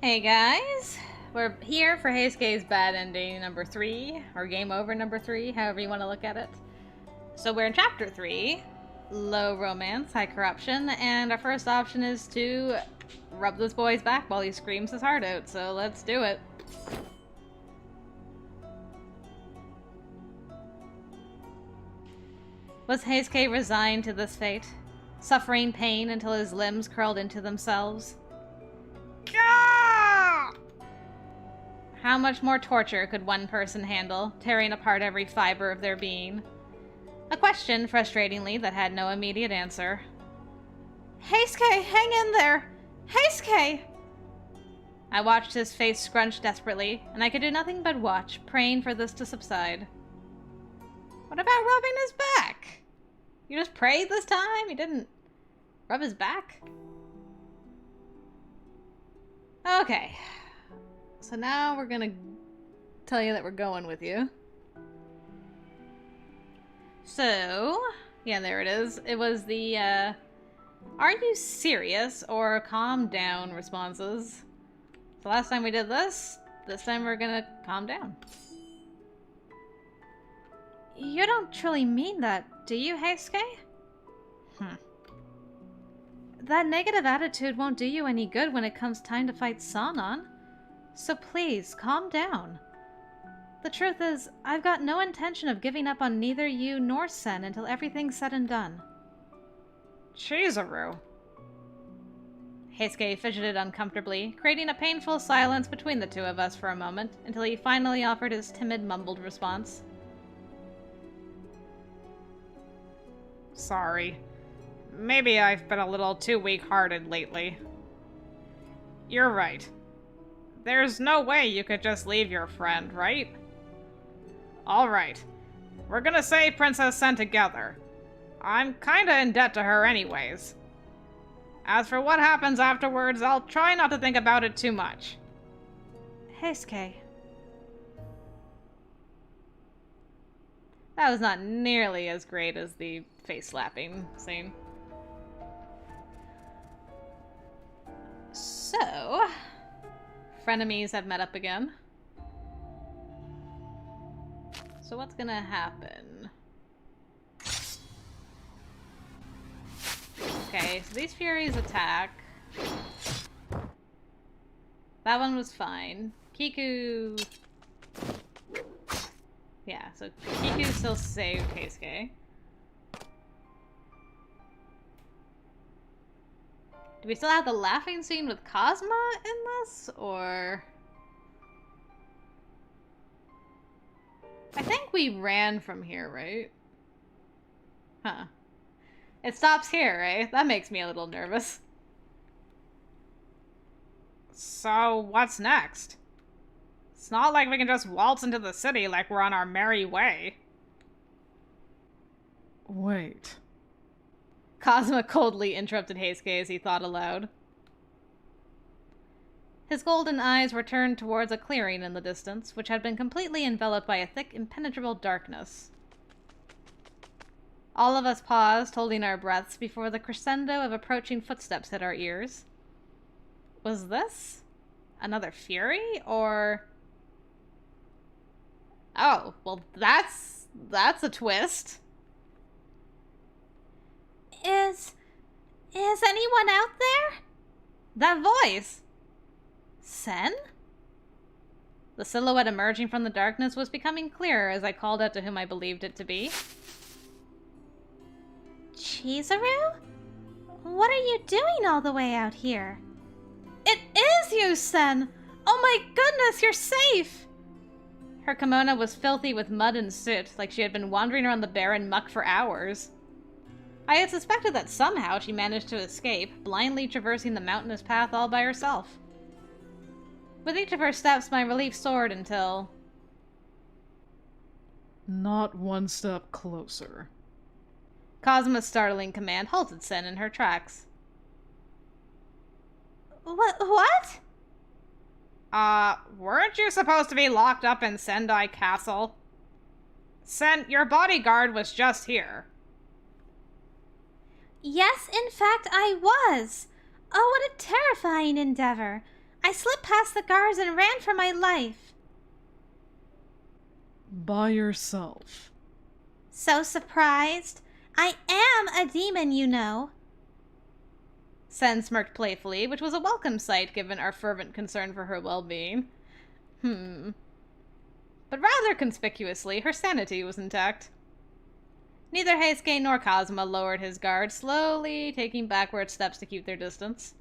Hey guys, we're here for Heisuke's bad ending number 3, or game over number 3, however you want to look at it. So we're in chapter 3, low romance, high corruption, and our first option is to rub this boy's back while he screams his heart out, so let's do it. Was Heisuke resigned to this fate, suffering pain until his limbs curled into themselves? How much more torture could one person handle, tearing apart every fiber of their being? A question, frustratingly, that had no immediate answer. Heisuke, hang in there! Heisuke! I watched his face scrunch desperately, and I could do nothing but watch, praying for this to subside. What about rubbing his back? You just prayed this time? You didn't rub his back? Okay. So now we're gonna tell you that we're going with you. So, yeah, there it is. It was the, are you serious or calm down responses. The last time we did this time we're gonna calm down. You don't truly mean that, do you, Heisuke? That negative attitude won't do you any good when it comes time to fight Sanon. So please, calm down. The truth is, I've got no intention of giving up on neither you nor Sen until everything's said and done. Chizuru. Heisuke fidgeted uncomfortably, creating a painful silence between the two of us for a moment, until he finally offered his timid, mumbled response. Sorry. Maybe I've been a little too weak-hearted lately. You're right. There's no way you could just leave your friend, right? Alright. We're gonna save Princess Sen together. I'm kinda in debt to her anyways. As for what happens afterwards, I'll try not to think about it too much. Heisuke. That was not nearly as great as the face-slapping scene. So, frenemies have met up again. So what's gonna happen? Okay, so these Furies attack. That one was fine. Kiku... Yeah, so Kiku still saved Heisuke. Do we still have the laughing scene with Kazuma in this, or...? I think we ran from here, right? Huh. It stops here, right? That makes me a little nervous. So, what's next? It's not like we can just waltz into the city like we're on our merry way. Wait. Kazuma coldly interrupted Heisuke as he thought aloud. His golden eyes were turned towards a clearing in the distance, which had been completely enveloped by a thick, impenetrable darkness. All of us paused, holding our breaths, before the crescendo of approaching footsteps hit our ears. Was this another Fury, or... Oh, well that's a twist. Is anyone out there? That voice! Sen? The silhouette emerging from the darkness was becoming clearer as I called out to whom I believed it to be. Chizuru? What are you doing all the way out here? It is you, Sen! Oh my goodness, you're safe! Her kimono was filthy with mud and soot, like she had been wandering around the barren muck for hours. I had suspected that somehow she managed to escape, blindly traversing the mountainous path all by herself. With each of her steps, my relief soared until... Not one step closer. Kazuma's startling command halted Sen in her tracks. What? Weren't you supposed to be locked up in Sendai Castle? Sen, your bodyguard was just here. Yes, in fact, I was. Oh, what a terrifying endeavor. I slipped past the guards and ran for my life. By yourself? So surprised. I am a demon, you know. Sen smirked playfully, which was a welcome sight given our fervent concern for her well-being. But rather conspicuously, her sanity was intact. Neither Heisuke nor Kazuma lowered his guard, slowly taking backward steps to keep their distance.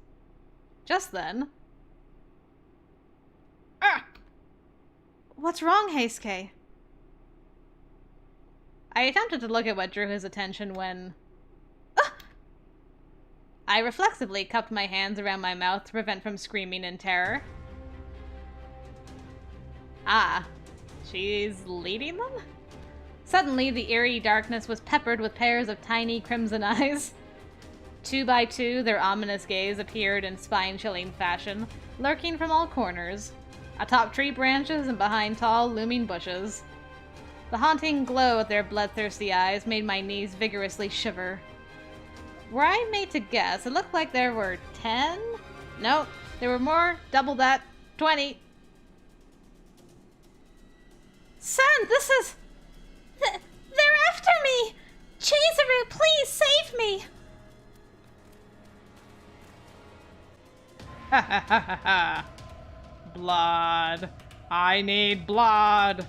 Just then... Ah! What's wrong, Heisuke? I attempted to look at what drew his attention when... Ah! I reflexively cupped my hands around my mouth to prevent from screaming in terror. Ah, she's leading them? Suddenly, the eerie darkness was peppered with pairs of tiny crimson eyes. 2 by 2, their ominous gaze appeared in spine-chilling fashion, lurking from all corners, atop tree branches and behind tall, looming bushes. The haunting glow of their bloodthirsty eyes made my knees vigorously shiver. Were I made to guess, it looked like there were 10? Nope, there were more, double that, 20. Sen, this is... They're after me! Chizuru, please save me! Ha ha ha ha ha! Blood! I need blood!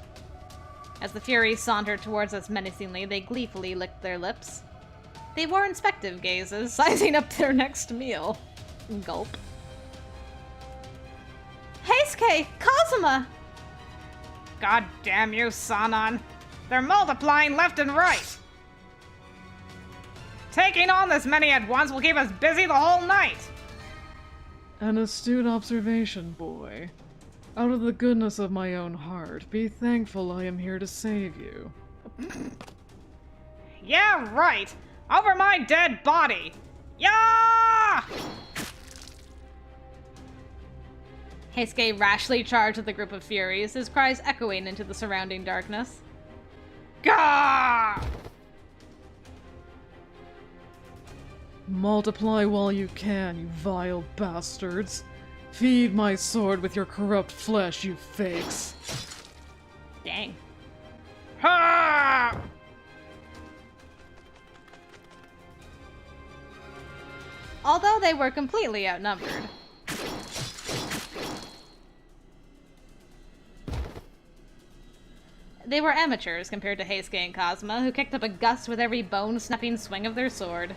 As the Furies sauntered towards us menacingly, they gleefully licked their lips. They wore inspective gazes, sizing up their next meal. Gulp. Heisuke! Kazuma! God damn you, Sanan! They're multiplying left and right! Taking on this many at once will keep us busy the whole night! An astute observation, boy. Out of the goodness of my own heart, be thankful I am here to save you. Yeah, right! Over my dead body! Yeah! Heisuke rashly charged at the group of Furies, his cries echoing into the surrounding darkness. Gah! Multiply while you can, you vile bastards. Feed my sword with your corrupt flesh, you fakes. Dang. Ha! Although they were completely outnumbered. They were amateurs compared to Heisuke and Kazuma, who kicked up a gust with every bone-snapping swing of their sword.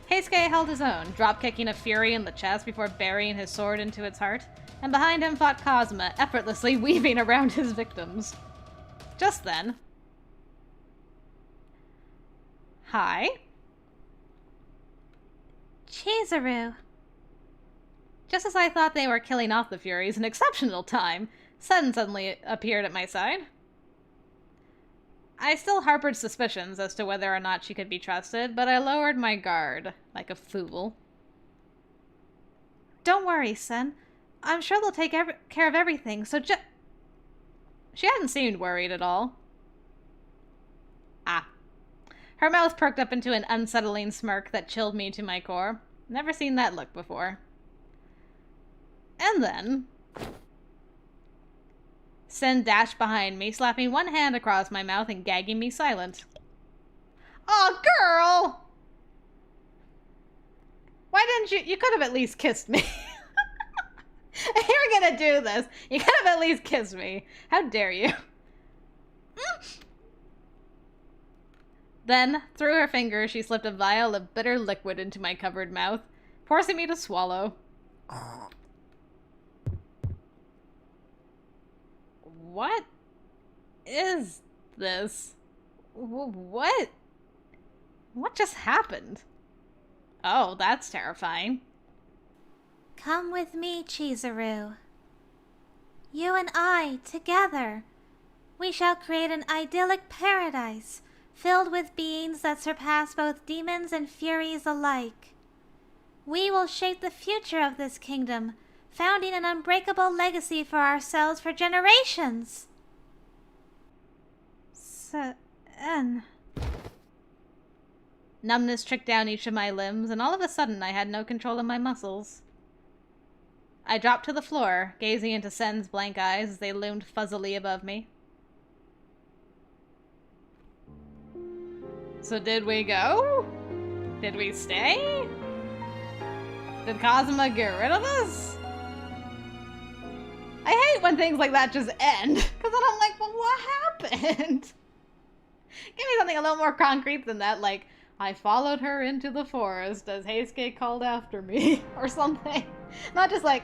Heisuke held his own, drop-kicking a Fury in the chest before burying his sword into its heart, and behind him fought Kazuma, effortlessly weaving around his victims. Just then... Hi? Chizuru. Just as I thought they were killing off the Furies in exceptional time, Sen suddenly appeared at my side. I still harbored suspicions as to whether or not she could be trusted, but I lowered my guard, like a fool. Don't worry, Sen. I'm sure they'll take care of everything, so She hadn't seemed worried at all. Ah. Her mouth perked up into an unsettling smirk that chilled me to my core. Never seen that look before. And then... Sen dashed behind me, slapping one hand across my mouth and gagging me silent. Aw, girl! Why didn't you... You could have at least kissed me. If you were gonna do this, you could have at least kissed me. How dare you? Then, through her fingers, she slipped a vial of bitter liquid into my covered mouth, forcing me to swallow. What is this? What? What just happened? Oh, that's terrifying. Come with me, Chizuru. You and I, together, we shall create an idyllic paradise filled with beings that surpass both demons and furies alike. We will shape the future of this kingdom, founding an unbreakable legacy for ourselves for generations. Sen. Numbness tricked down each of my limbs, and all of a sudden I had no control of my muscles. I dropped to the floor, gazing into Sen's blank eyes as they loomed fuzzily above me. So did we go? Did we stay? Did Kazuma get rid of us? I hate when things like that just end, because then I'm like, well, what happened? Give me something a little more concrete than that, like, I followed her into the forest as Heisuke called after me, or something. Not just like,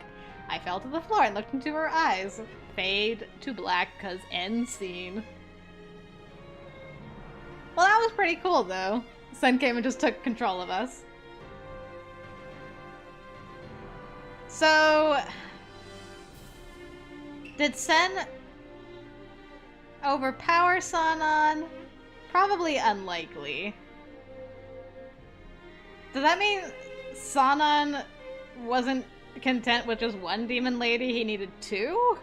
I fell to the floor and looked into her eyes. Fade to black, cause end scene. Well, that was pretty cool, though. Sen came and just took control of us. So... did Sen overpower Sanan? Probably unlikely. Does that mean Sanan wasn't content with just one demon lady, he needed two?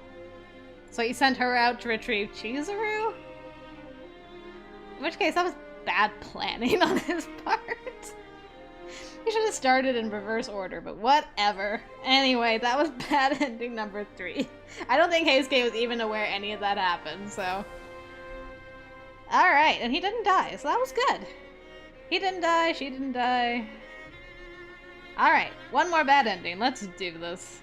So he sent her out to retrieve Chizuru? In which case, that was bad planning on his part. He should have started in reverse order, but whatever. Anyway, that was bad ending number 3. I don't think Heisuke was even aware any of that happened, so... Alright, and he didn't die, so that was good. He didn't die, she didn't die. Alright, one more bad ending. Let's do this.